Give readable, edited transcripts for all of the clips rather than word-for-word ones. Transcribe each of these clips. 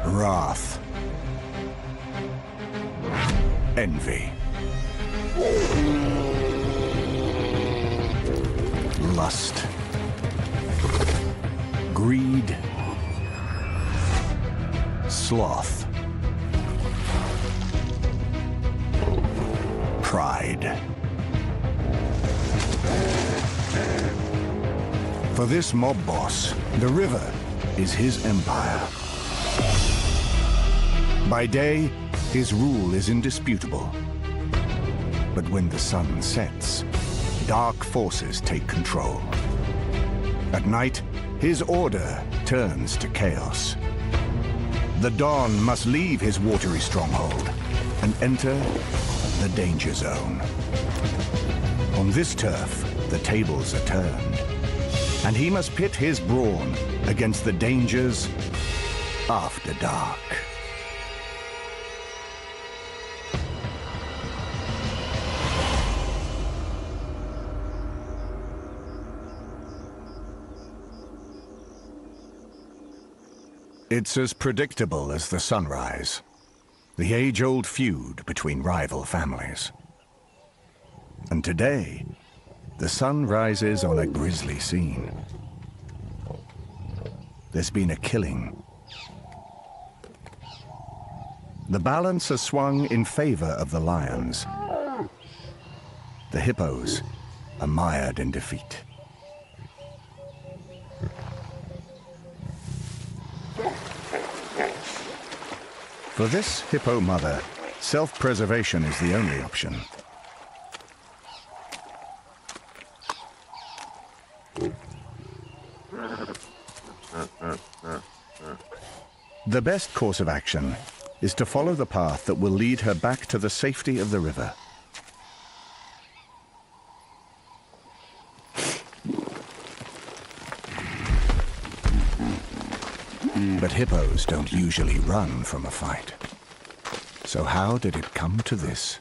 Wrath. Envy. Lust. Greed. Sloth. Pride. For this mob boss, the river is his empire. By day, his rule is indisputable. But when the sun sets, dark forces take control. At night, his order turns to chaos. The Dawn must leave his watery stronghold and enter the danger zone. On this turf, the tables are turned, and he must pit his brawn against the dangers after dark. It's as predictable as the sunrise, the age-old feud between rival families. And today, the sun rises on a grisly scene. There's been a killing. The balance has swung in favor of the lions. The hippos are mired in defeat. For this hippo mother, self-preservation is the only option. The best course of action is to follow the path that will lead her back to the safety of the river. But hippos don't usually run from a fight. So how did it come to this?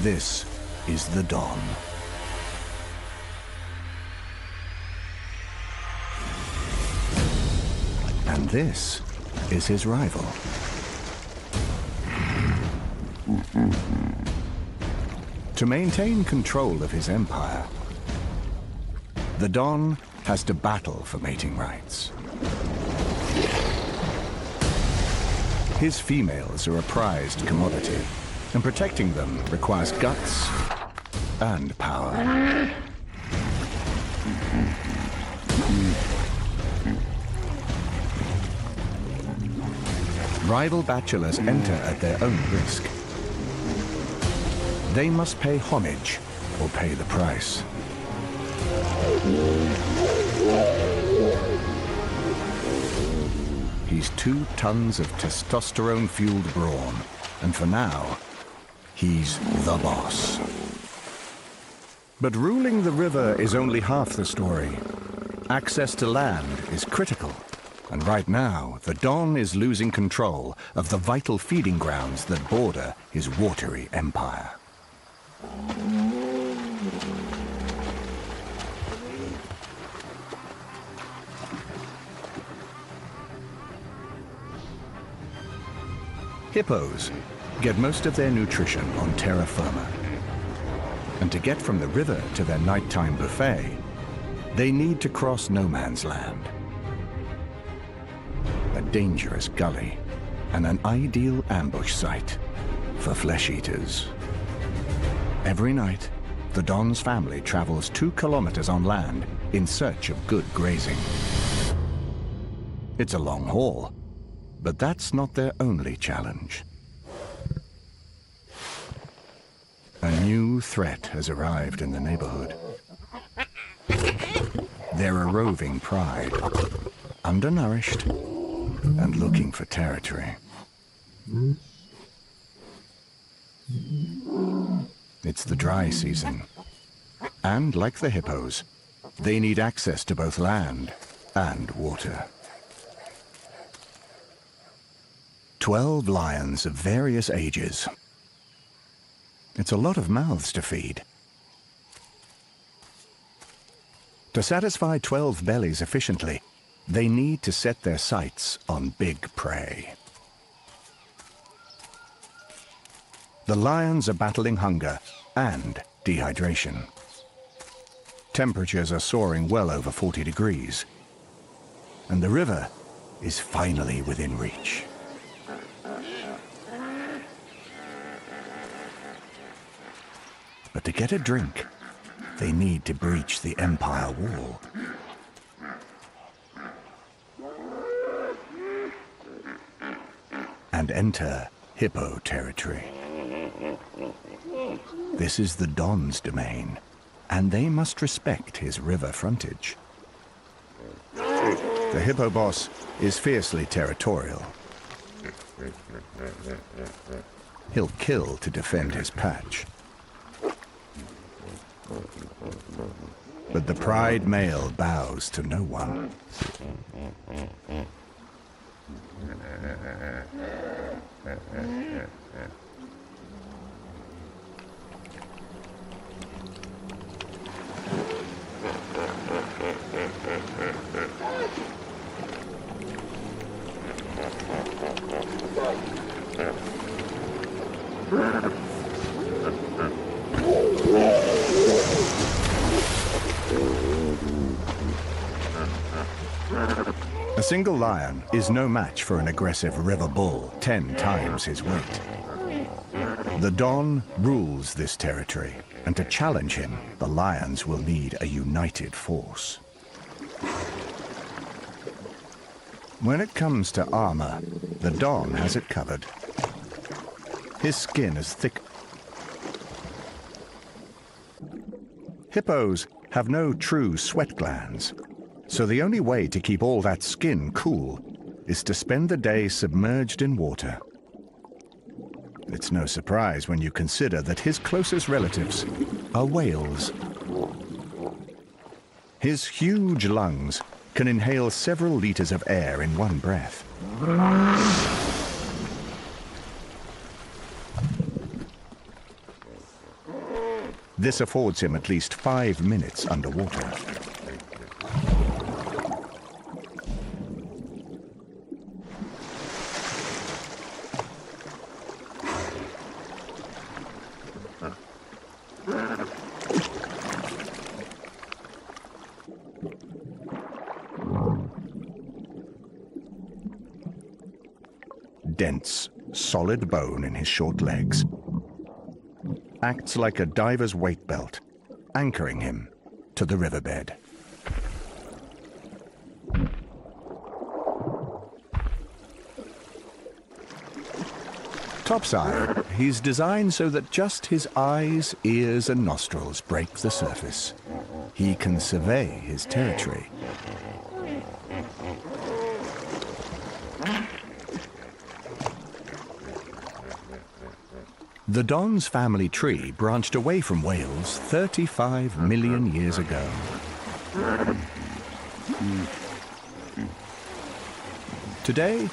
This is the Dawn. And this is his rival. To maintain control of his empire, the Dawn has to battle for mating rights. His females are a prized commodity, and protecting them requires guts and power. Rival bachelors enter at their own risk. They must pay homage or pay the price. He's 2 tons of testosterone-fueled brawn, and for now, he's the boss. But ruling the river is only half the story. Access to land is critical, and right now, the Dawn is losing control of the vital feeding grounds that border his watery empire. Hippos get most of their nutrition on terra firma. And to get from the river to their nighttime buffet, they need to cross no man's land. A dangerous gully and an ideal ambush site for flesh eaters. Every night, the Dawn's family travels 2 kilometers on land in search of good grazing. It's a long haul, but that's not their only challenge. A new threat has arrived in the neighborhood. They're a roving pride, undernourished and looking for territory. It's the dry season, and like the hippos, they need access to both land and water. 12 lions of various ages. It's a lot of mouths to feed. To satisfy 12 bellies efficiently, they need to set their sights on big prey. The lions are battling hunger and dehydration. Temperatures are soaring well over 40 degrees, and the river is finally within reach. But to get a drink, they need to breach the Empire Wall. And enter Hippo territory. This is the Don's domain, and they must respect his river frontage. The Hippo boss is fiercely territorial. He'll kill to defend his patch. But the pride male bows to no one. A single lion is no match for an aggressive river bull 10 times his weight. The Don rules this territory, and to challenge him, the lions will need a united force. When it comes to armor, the Don has it covered. His skin is thick. Hippos have no true sweat glands, so the only way to keep all that skin cool is to spend the day submerged in water. It's no surprise when you consider that his closest relatives are whales. His huge lungs can inhale several liters of air in one breath. This affords him at least 5 minutes underwater. Dense, solid bone in his short legs acts like a diver's weight belt, anchoring him to the riverbed. Topside, he's designed so that just his eyes, ears, and nostrils break the surface. He can survey his territory. The Don's family tree branched away from Wales 35 million years ago. Today,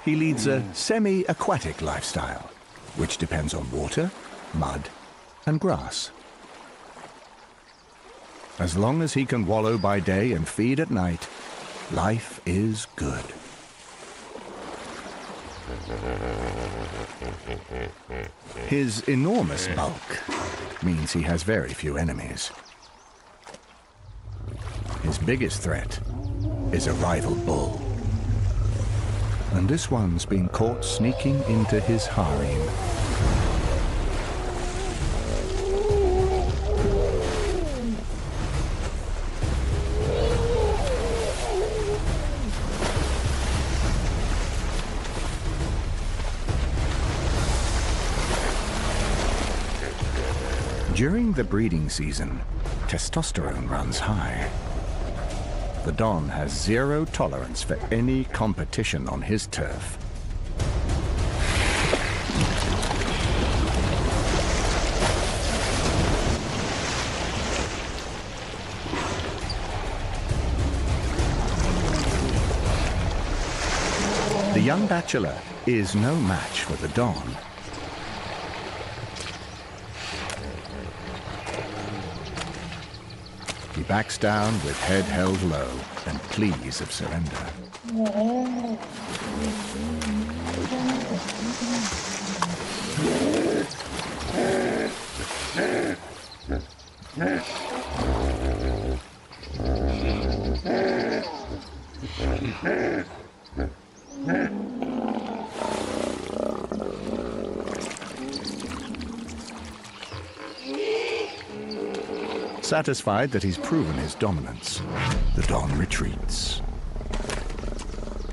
he leads a semi-aquatic lifestyle, which depends on water, mud, and grass. As long as he can wallow by day and feed at night, life is good. His enormous bulk means he has very few enemies. His biggest threat is a rival bull. And this one's been caught sneaking into his harem. During the breeding season, testosterone runs high. The Don has zero tolerance for any competition on his turf. The young bachelor is no match for the Don. He backs down with head held low and pleas of surrender. Satisfied that he's proven his dominance, the Don retreats.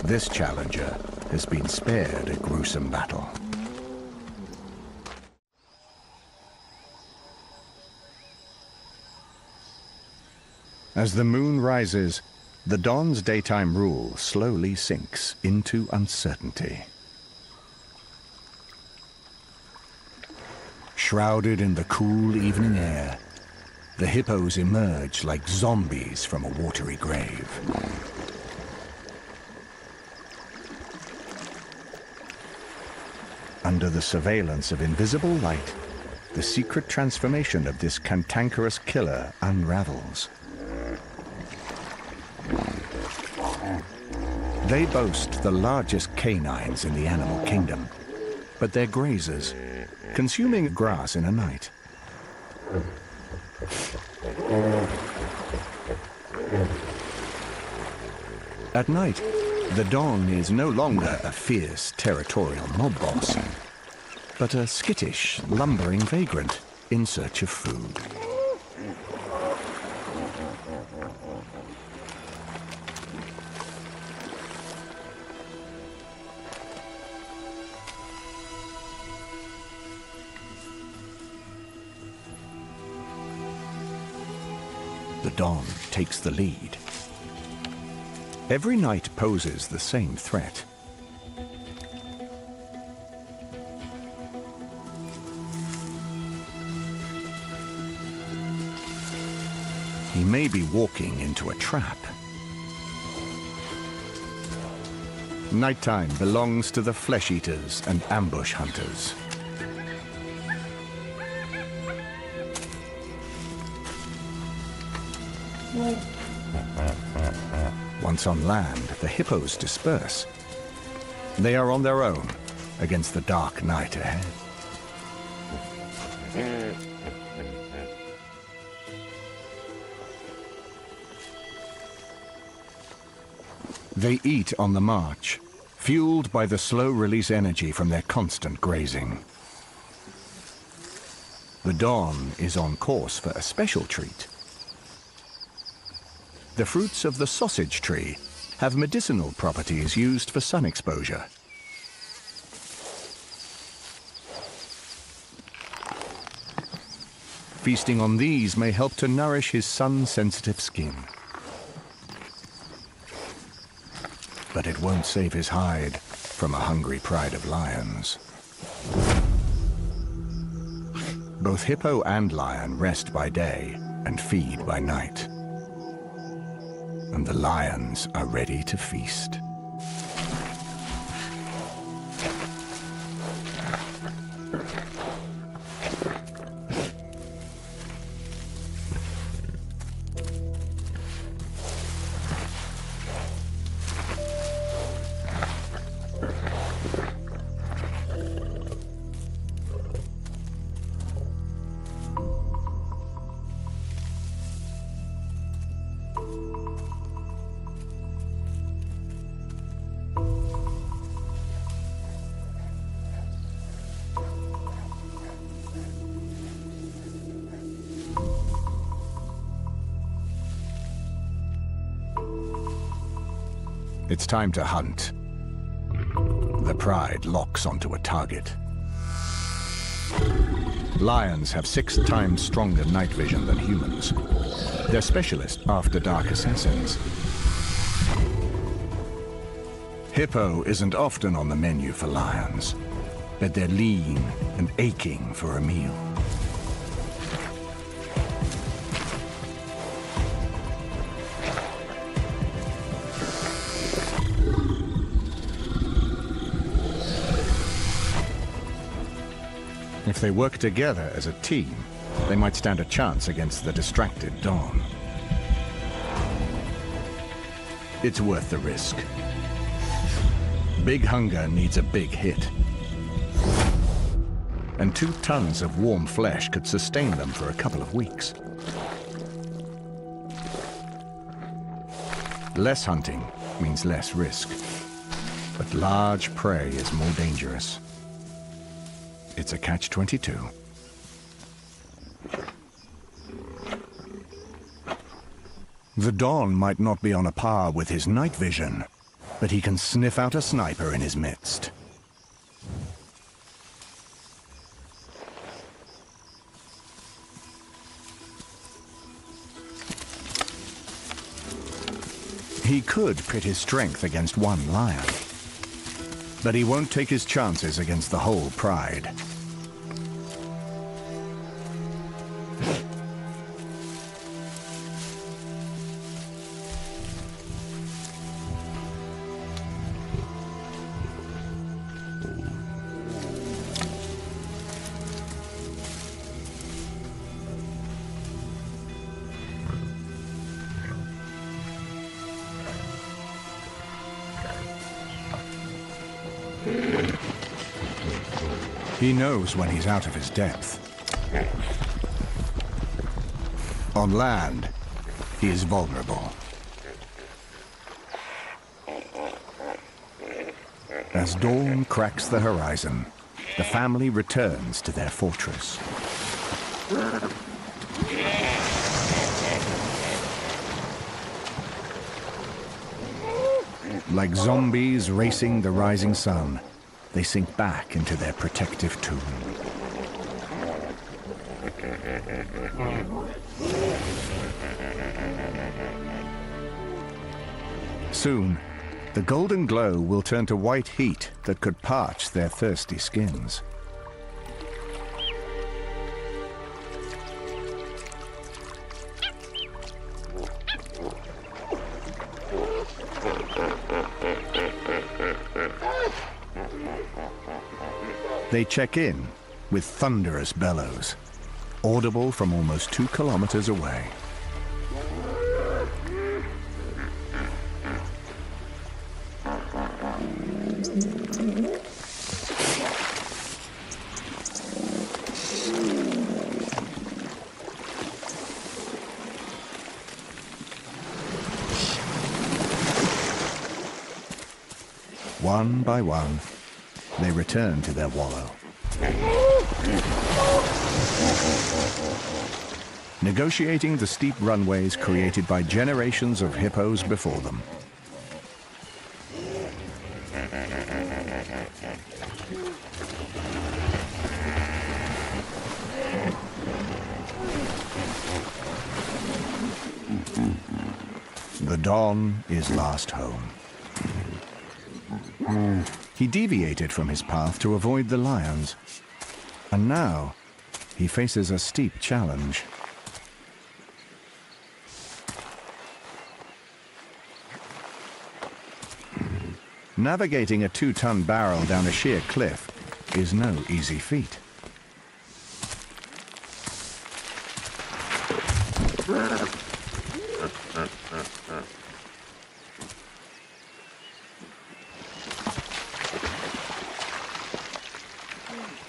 This challenger has been spared a gruesome battle. As the moon rises, the Don's daytime rule slowly sinks into uncertainty. Shrouded in the cool evening air, the hippos emerge like zombies from a watery grave. Under the surveillance of invisible light, the secret transformation of this cantankerous killer unravels. They boast the largest canines in the animal kingdom, but they're grazers, consuming grass in a night. At night, the Don is no longer a fierce, territorial mob boss, but a skittish, lumbering vagrant in search of food. The Don takes the lead. Every night poses the same threat. He may be walking into a trap. Nighttime belongs to the flesh-eaters and ambush hunters. Once on land, the hippos disperse. They are on their own against the dark night ahead. They eat on the march, fueled by the slow-release energy from their constant grazing. The Don is on course for a special treat. The fruits of the sausage tree have medicinal properties used for sun exposure. Feasting on these may help to nourish his sun-sensitive skin. But it won't save his hide from a hungry pride of lions. Both hippo and lion rest by day and feed by night. And the lions are ready to feast. It's time to hunt. The pride locks onto a target. Lions have 6 times stronger night vision than humans. They're specialist after-dark assassins. Hippo isn't often on the menu for lions, but they're lean and aching for a meal. If they work together as a team, they might stand a chance against the distracted Don. it's worth the risk. Big hunger needs a big hit. And 2 tons of warm flesh could sustain them for a couple of weeks. Less hunting means less risk. But large prey is more dangerous. It's a catch-22. The Don might not be on a par with his night vision, but he can sniff out a sniper in his midst. He could pit his strength against one lion, but he won't take his chances against the whole pride. He knows when he's out of his depth. On land, he is vulnerable. As dawn cracks the horizon, the family returns to their fortress. Like zombies racing the rising sun, they sink back into their protective tomb. Soon, the golden glow will turn to white heat that could parch their thirsty skins. They check in with thunderous bellows, audible from almost 2 kilometers away. One by one, they return to their wallow. Negotiating the steep runways created by generations of hippos before them. The Don is last home. He deviated from his path to avoid the lions, and now he faces a steep challenge. Navigating a 2-ton barrel down a sheer cliff is no easy feat.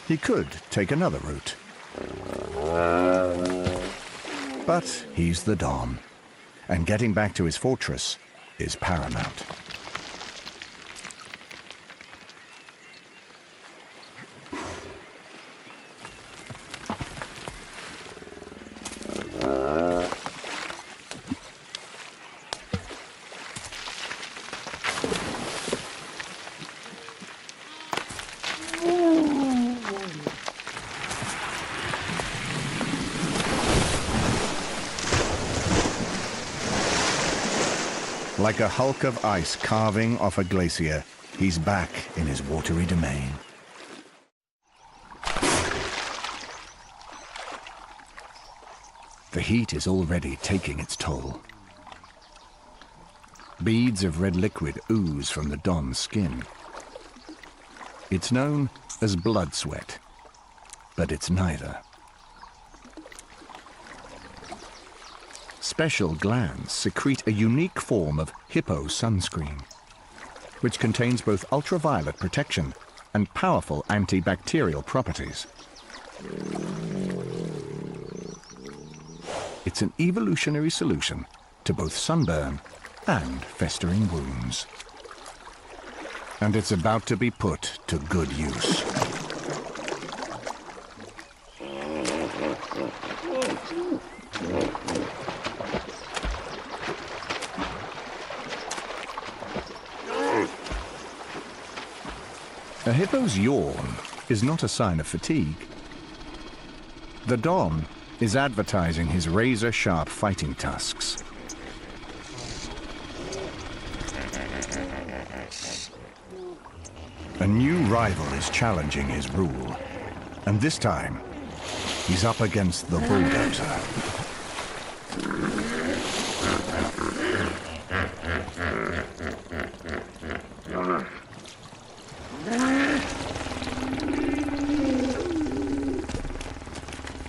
He could take another route. But he's the Don, and getting back to his fortress is paramount. Like a hulk of ice carving off a glacier, he's back in his watery domain. The heat is already taking its toll. Beads of red liquid ooze from the Don's skin. It's known as blood sweat, but it's neither. special glands secrete a unique form of Hippo sunscreen, which contains both ultraviolet protection and powerful antibacterial properties. It's an evolutionary solution to both sunburn and festering wounds. And it's about to be put to good use. A hippo's yawn is not a sign of fatigue. The Don is advertising his razor-sharp fighting tusks. A new rival is challenging his rule, and this time, he's up against the bulldozer.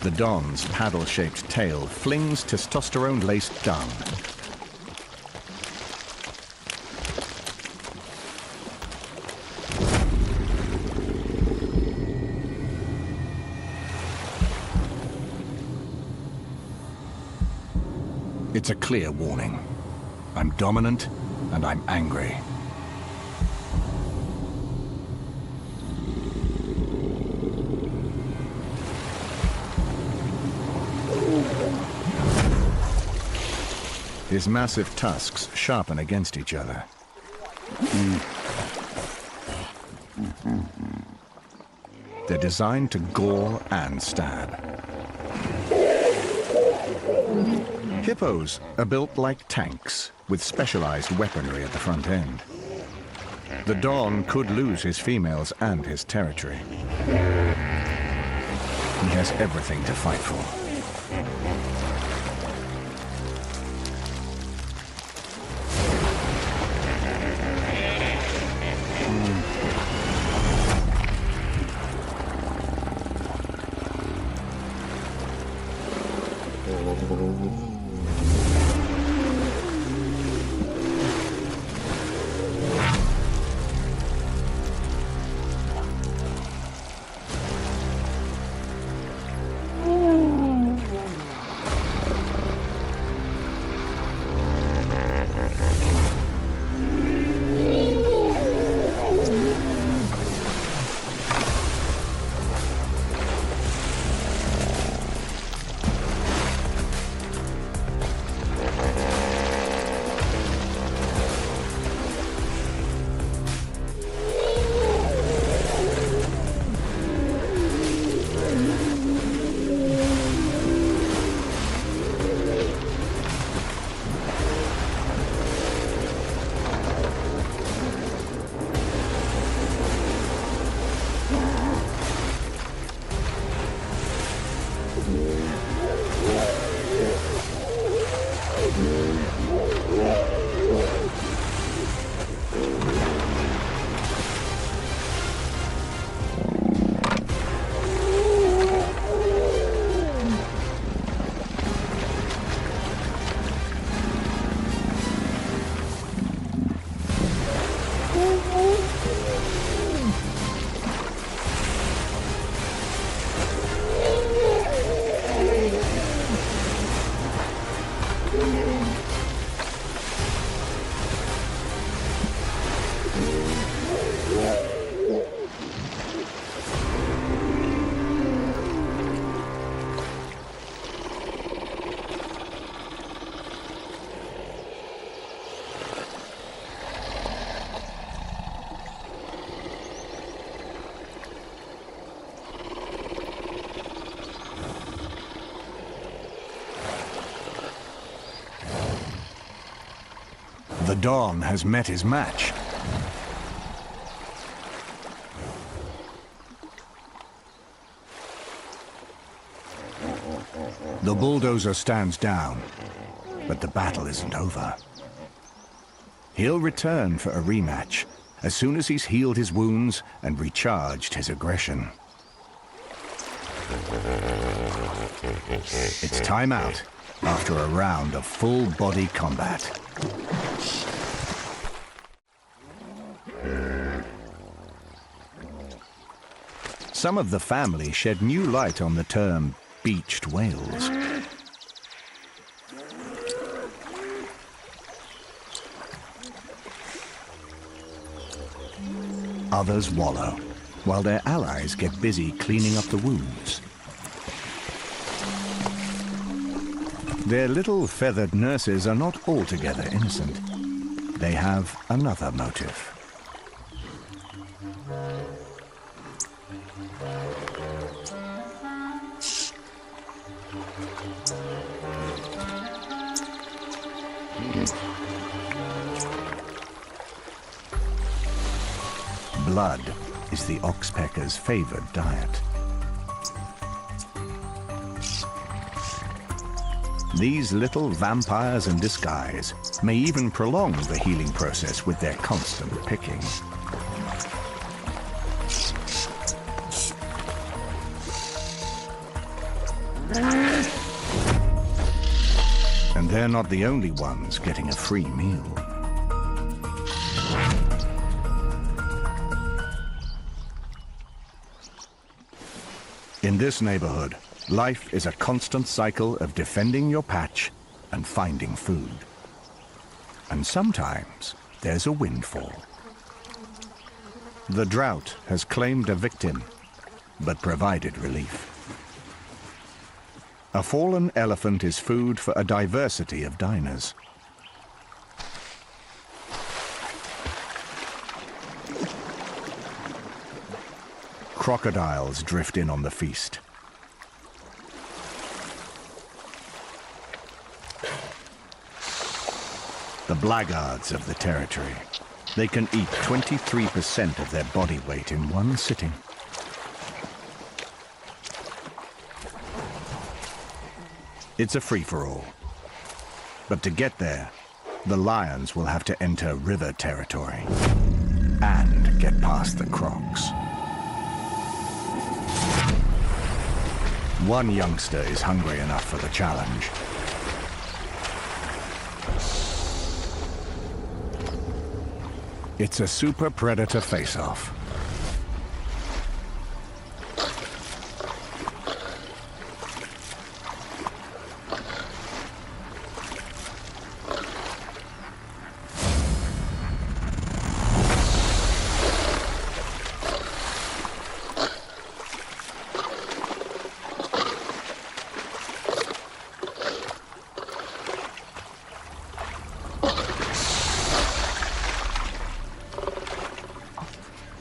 The Don's paddle-shaped tail flings testosterone-laced dung. It's a clear warning. I'm dominant, and I'm angry. His massive tusks sharpen against each other. They're designed to gore and stab. Hippos are built like tanks, with specialized weaponry at the front end. The Don could lose his females and his territory. He has everything to fight for. The Don has met his match. The bulldozer stands down, but the battle isn't over. He'll return for a rematch as soon as he's healed his wounds and recharged his aggression. It's time out, after a round of full-body combat. Some of the family shed new light on the term beached whales. Others wallow, while their allies get busy cleaning up the wounds. Their little feathered nurses are not altogether innocent. They have another motive. Blood is the oxpecker's favored diet. These little vampires in disguise may even prolong the healing process with their constant picking. And they're not the only ones getting a free meal. In this neighborhood, life is a constant cycle of defending your patch and finding food. And sometimes there's a windfall. The drought has claimed a victim, but provided relief. A fallen elephant is food for a diversity of diners. Crocodiles drift in on the feast. The blackguards of the territory. They can eat 23% of their body weight in one sitting. It's a free-for-all. But to get there, the lions will have to enter river territory and get past the crocs. One youngster is hungry enough for the challenge. It's a super predator face-off.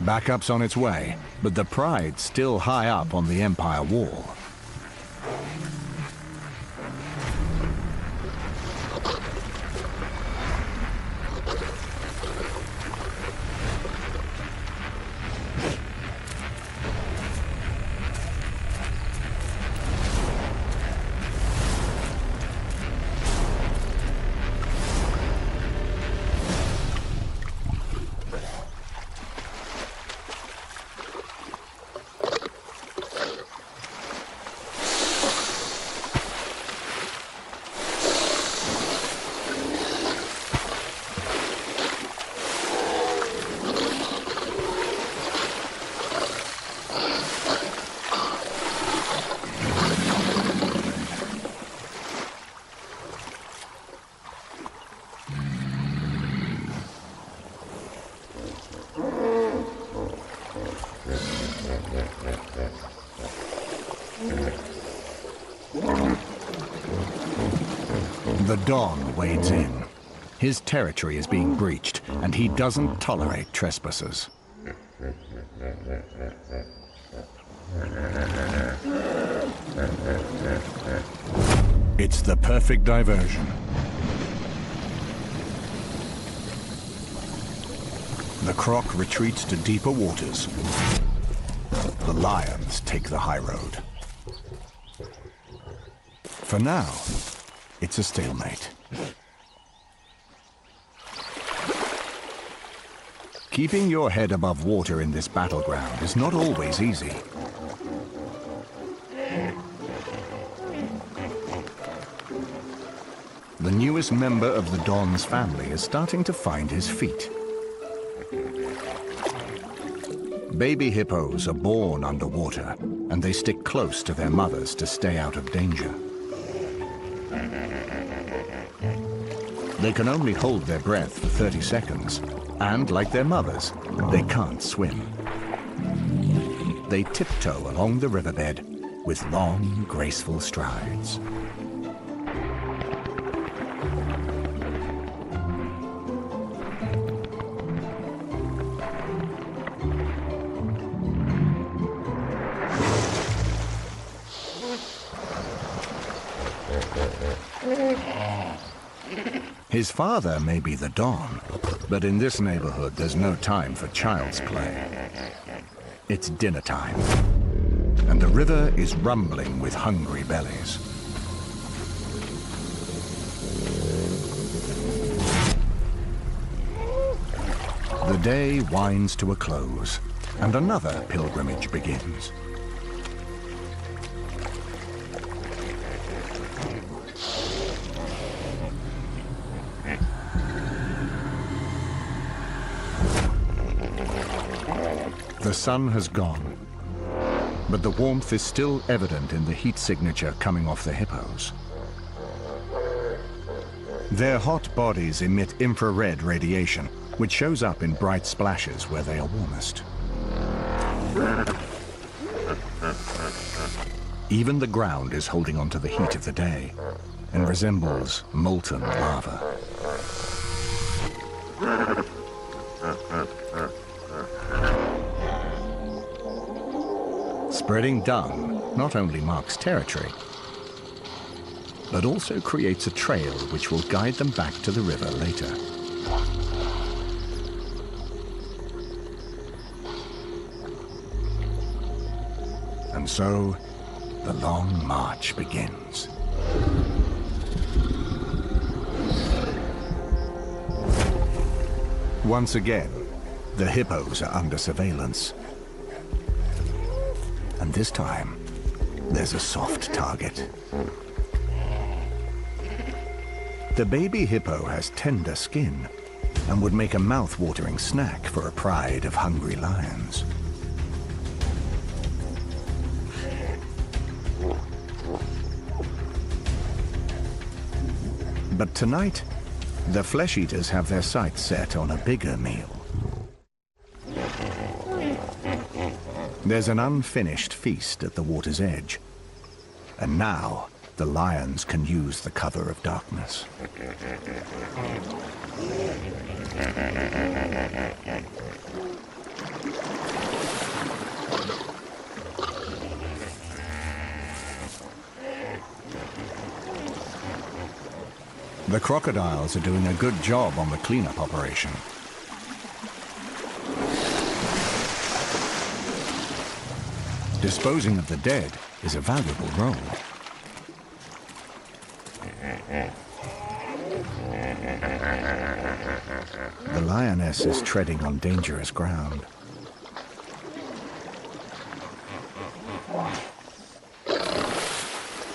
Backup's on its way, but the pride's still high up on the Empire Wall. The Don wades in. His territory is being breached, and he doesn't tolerate trespassers. It's the perfect diversion. The croc retreats to deeper waters. The lions take the high road. For now, it's a stalemate. Keeping your head above water in this battleground is not always easy. The newest member of the Don's family is starting to find his feet. Baby hippos are born underwater, and they stick close to their mothers to stay out of danger. They can only hold their breath for 30 seconds, and like their mothers, they can't swim. They tiptoe along the riverbed with long, graceful strides. His father may be the Don, but in this neighborhood there's no time for child's play. It's dinner time, and the river is rumbling with hungry bellies. The day winds to a close, and another pilgrimage begins. The sun has gone, but the warmth is still evident in the heat signature coming off the hippos. Their hot bodies emit infrared radiation, which shows up in bright splashes where they are warmest. Even the ground is holding on to the heat of the day and resembles molten lava. Spreading dung not only marks territory, but also creates a trail which will guide them back to the river later. And so, the long march begins. Once again, the hippos are under surveillance. And this time, there's a soft target. The baby hippo has tender skin and would make a mouth-watering snack for a pride of hungry lions. But tonight, the flesh-eaters have their sights set on a bigger meal. There's an unfinished feast at the water's edge, and now the lions can use the cover of darkness. The crocodiles are doing a good job on the cleanup operation. Disposing of the dead is a valuable role. The lioness is treading on dangerous ground.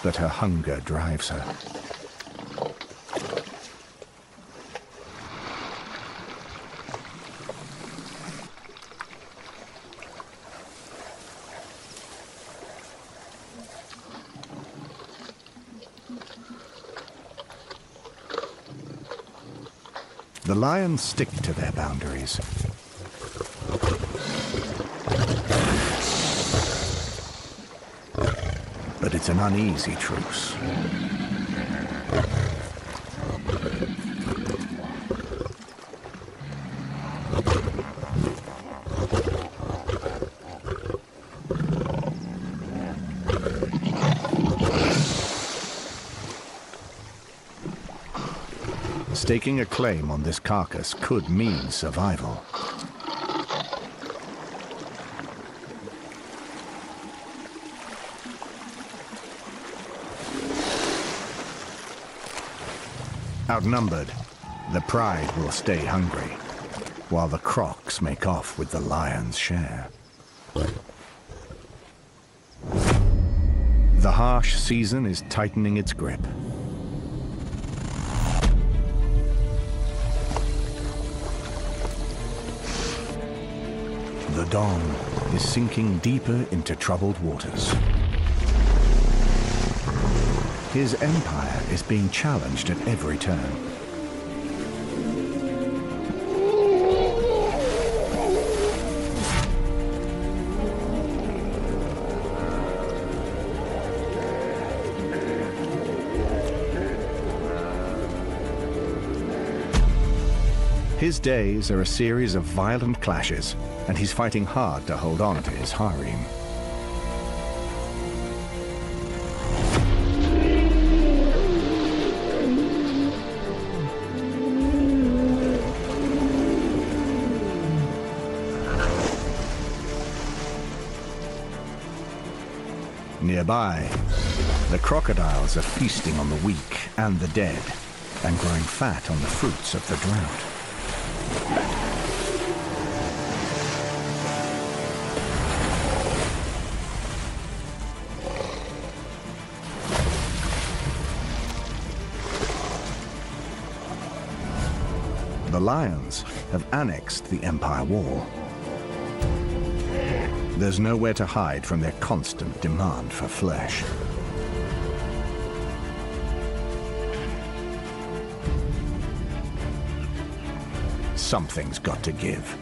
But her hunger drives her. The lions stick to their boundaries. But it's an uneasy truce. Staking a claim on this carcass could mean survival. Outnumbered, the pride will stay hungry, while the crocs make off with the lion's share. The harsh season is tightening its grip. The Don is sinking deeper into troubled waters. His empire is being challenged at every turn. His days are a series of violent clashes, and he's fighting hard to hold on to his harem. Nearby, the crocodiles are feasting on the weak and the dead, and growing fat on the fruits of the drought. The lions have annexed the Empire Wall. There's nowhere to hide from their constant demand for flesh. Something's got to give.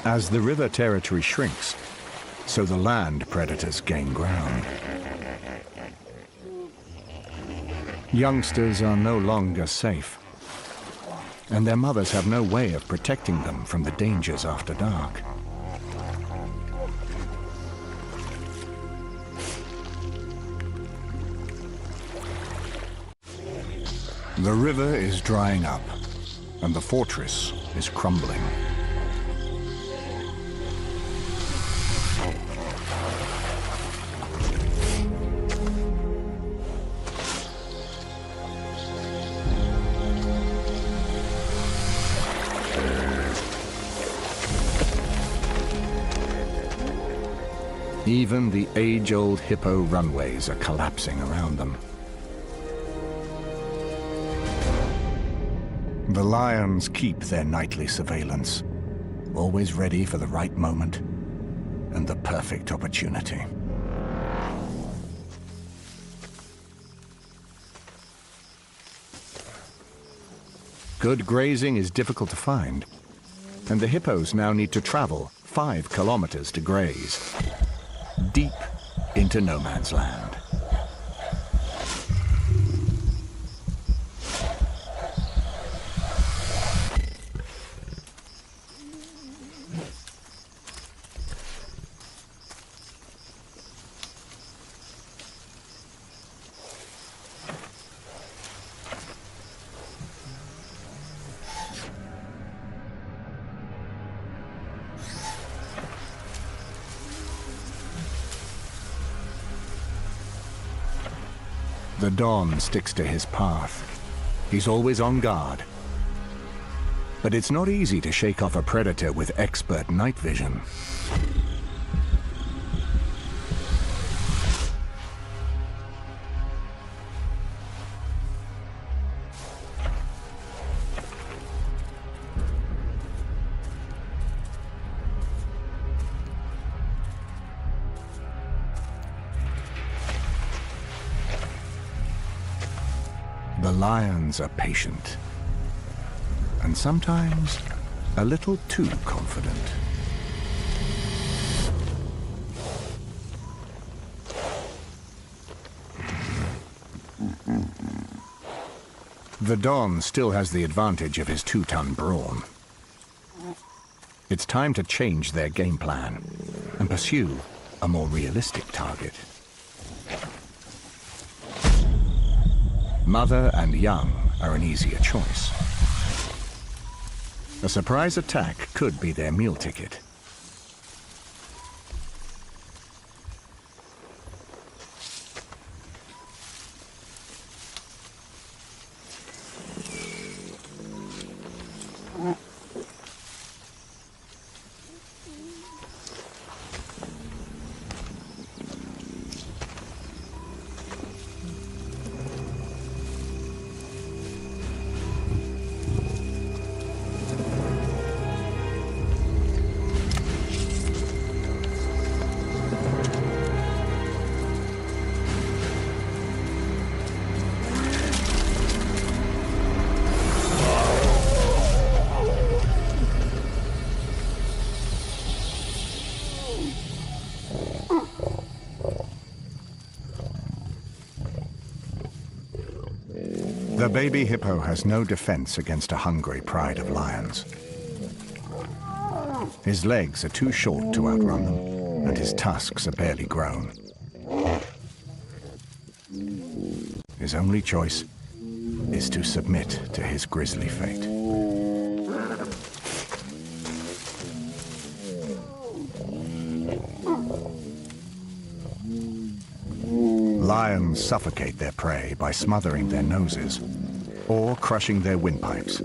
As the river territory shrinks, so the land predators gain ground. Youngsters are no longer safe, and their mothers have no way of protecting them from the dangers after dark. The river is drying up, and the fortress is crumbling. Even the age-old Hippo runways are collapsing around them. The lions keep their nightly surveillance, always ready for the right moment and the perfect opportunity. Good grazing is difficult to find, and the hippos now need to travel 5 kilometers to graze, deep into no man's land. The Don sticks to his path. He's always on guard. But it's not easy to shake off a predator with expert night vision. The lions are patient, and sometimes a little too confident. The Don still has the advantage of his 2-ton brawn. It's time to change their game plan and pursue a more realistic target. Mother and young are an easier choice. A surprise attack could be their meal ticket. The baby hippo has no defense against a hungry pride of lions. His legs are too short to outrun them, and his tusks are barely grown. His only choice is to submit to his grisly fate. Lions suffocate their prey by smothering their noses or crushing their windpipes.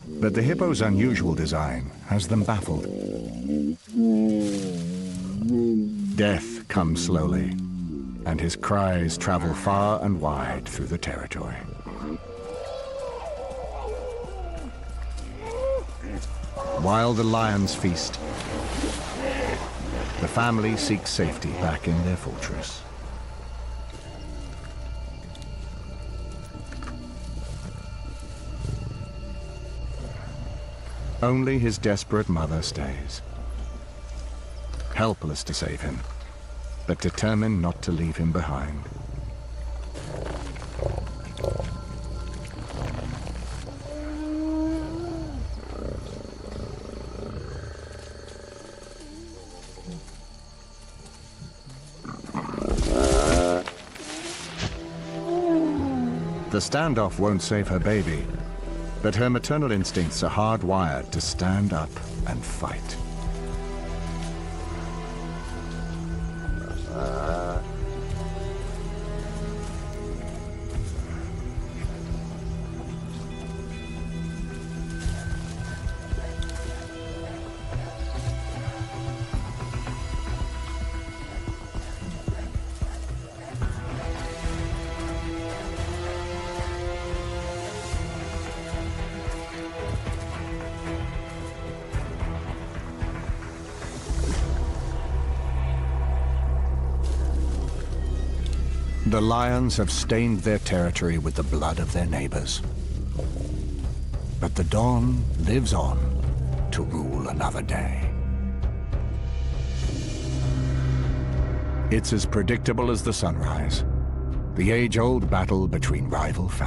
But the hippo's unusual design has them baffled. Death comes slowly, and his cries travel far and wide through the territory. While the lions feast, the family seeks safety back in their fortress. Only his desperate mother stays, helpless to save him, but determined not to leave him behind. The standoff won't save her baby, but her maternal instincts are hardwired to stand up and fight. The lions have stained their territory with the blood of their neighbors. But the dawn lives on to rule another day. It's as predictable as the sunrise, the age-old battle between rival families.